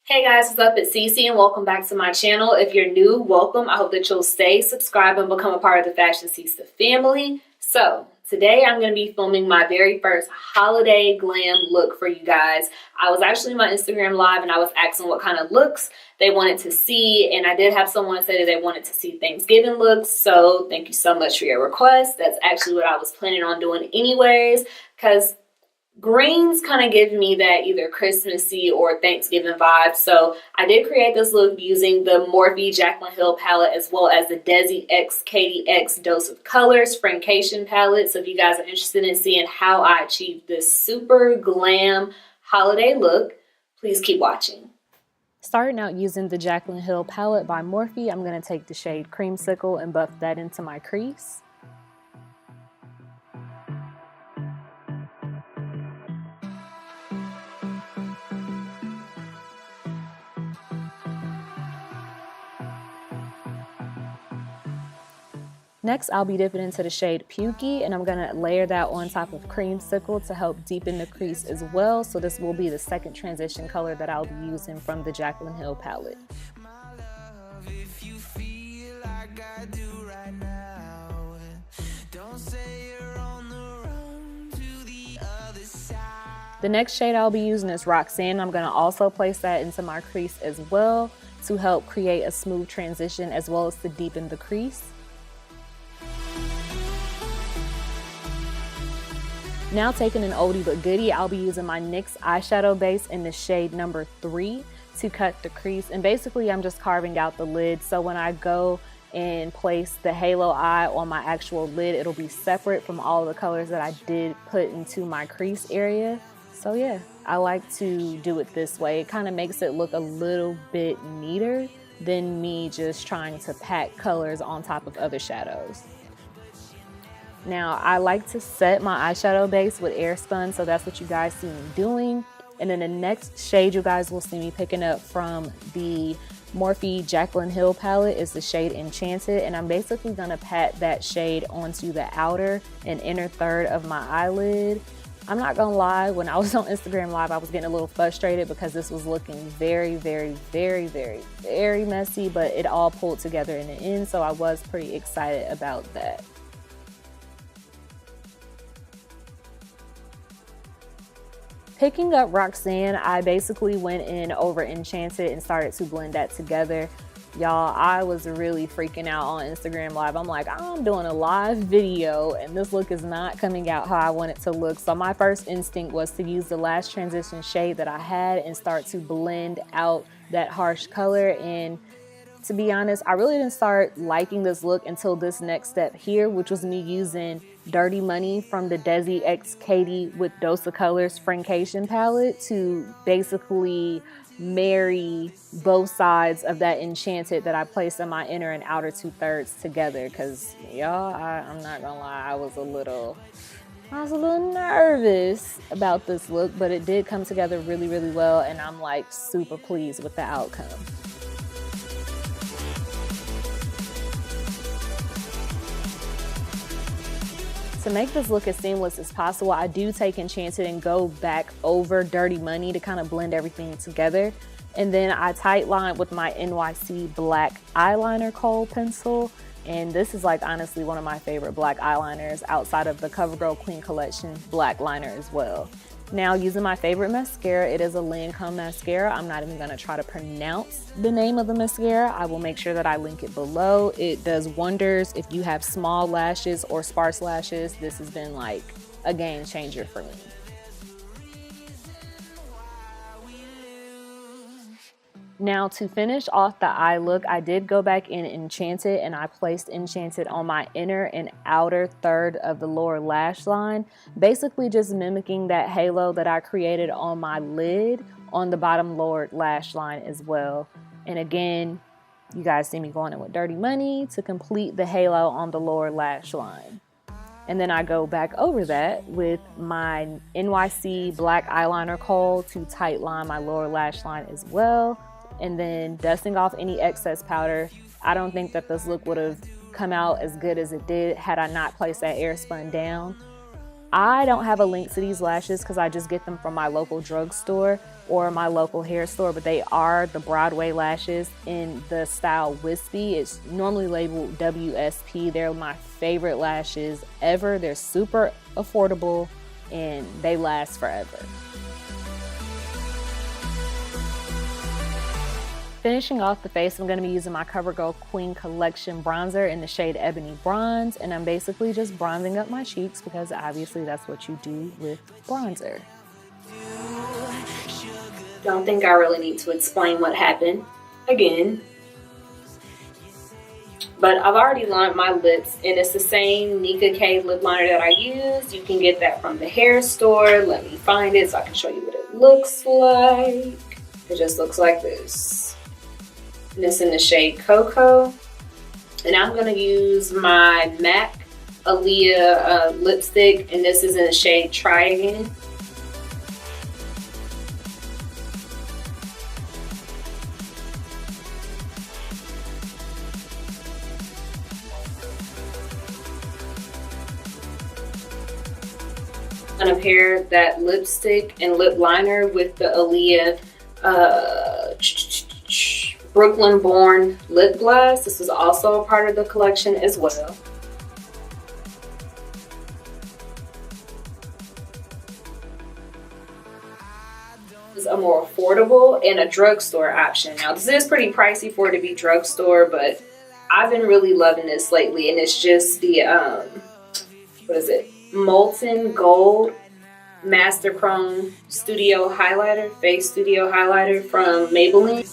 Hey guys, what's up? It's Cece and welcome back to my channel. If you're new, welcome. I hope that you'll stay, subscribe, and become a part of the Fashionceesta family. So today I'm going to be filming my very first holiday glam look for you guys. I was actually on my Instagram live and I was asking what kind of looks they wanted to see, and I did have someone say that they wanted to see Thanksgiving looks, so thank you so much for your request. That's actually what I was planning on doing anyways, because greens kind of give me that either Christmassy or Thanksgiving vibe. So I did create this look using the Morphe Jaclyn Hill palette as well as the Desi X KDX Dose of Colors Francation palette. So if you guys are interested in seeing how I achieved this super glam holiday look, please keep watching. Starting out using the Jaclyn Hill palette by Morphe, I'm going to take the shade Creamsicle and buff that into my crease. Next, I'll be dipping into the shade Pukey, and I'm going to layer that on top of Creamsicle to help deepen the crease as well. So this will be the second transition color that I'll be using from the Jaclyn Hill palette. The next shade I'll be using is Roxanne. I'm going to also place that into my crease as well to help create a smooth transition as well as to deepen the crease. Now taking an oldie but goodie, I'll be using my NYX eyeshadow base in the shade number 3 to cut the crease. And basically I'm just carving out the lid, so when I go and place the halo eye on my actual lid, it'll be separate from all the colors that I did put into my crease area. So yeah, I like to do it this way. It kind of makes it look a little bit neater than me just trying to pack colors on top of other shadows. Now, I like to set my eyeshadow base with Airspun, so that's what you guys see me doing. And then the next shade you guys will see me picking up from the Morphe Jaclyn Hill palette is the shade Enchanted, and I'm basically gonna pat that shade onto the outer and inner third of my eyelid. I'm not gonna lie, when I was on Instagram Live, I was getting a little frustrated because this was looking very messy, but it all pulled together in the end, so I was pretty excited about that. Picking up Roxanne, I basically went in over Enchanted and started to blend that together. Y'all, I was really freaking out on Instagram Live. I'm like, I'm doing a live video and this look is not coming out how I want it to look. So my first instinct was to use the last transition shade that I had and start to blend out that harsh color. And to be honest, I really didn't start liking this look until this next step here, which was me using Dirty Money from the Desi X KD with Dose of Colors Francation palette to basically marry both sides of that Enchanted that I placed in my inner and outer 2/3 together. Cause y'all, I'm not gonna lie, I was a little nervous about this look, but it did come together really well, and I'm like super pleased with the outcome. To make this look as seamless as possible, I do take Enchanted and go back over Dirty Money to kind of blend everything together. And then I tight line with my NYC black eyeliner kohl pencil. And this is like honestly one of my favorite black eyeliners outside of the CoverGirl Clean Collection black liner as well. Now using my favorite mascara, it is a Lancome mascara. I'm not even gonna try to pronounce the name of the mascara. I will make sure that I link it below. It does wonders if you have small lashes or sparse lashes. This has been like a game changer for me. Now to finish off the eye look, I did go back in Enchanted and I placed Enchanted on my inner and outer third of the lower lash line, basically just mimicking that halo that I created on my lid on the bottom lower lash line as well. And again, you guys see me going in with Dirty Money to complete the halo on the lower lash line. And then I go back over that with my NYC black eyeliner kohl to tight line my lower lash line as well. And then dusting off any excess powder. I don't think that this look would have come out as good as it did had I not placed that Airspun down. I don't have a link to these lashes because I just get them from my local drugstore. or my local hair store, but they are the Broadway lashes in the style wispy. It's normally labeled WSP. They're my favorite lashes ever. They're super affordable and they last forever. Finishing off the face, I'm going to be using my CoverGirl Queen Collection bronzer in the shade Ebony Bronze, and I'm basically just bronzing up my cheeks because obviously that's what you do with bronzer. Don't think I really need to explain what happened again, but I've already lined my lips, and it's the same Nika K lip liner that I used. You can get that from the hair store. Let me find it so I can show you what it looks like. It just looks like this. And it's in the shade Cocoa. And I'm going to use my MAC Aaliyah lipstick, and this is in the shade Try Again. I'm going to pair that lipstick and lip liner with the Aaliyah Brooklyn Born Lip Gloss. This is also a part of the collection as well. This is a more affordable and a drugstore option. Now this is pretty pricey for it to be drugstore, but I've been really loving this lately, and it's just the what is it? Molten Gold Master Chrome Studio Highlighter, Face Studio Highlighter from Maybelline.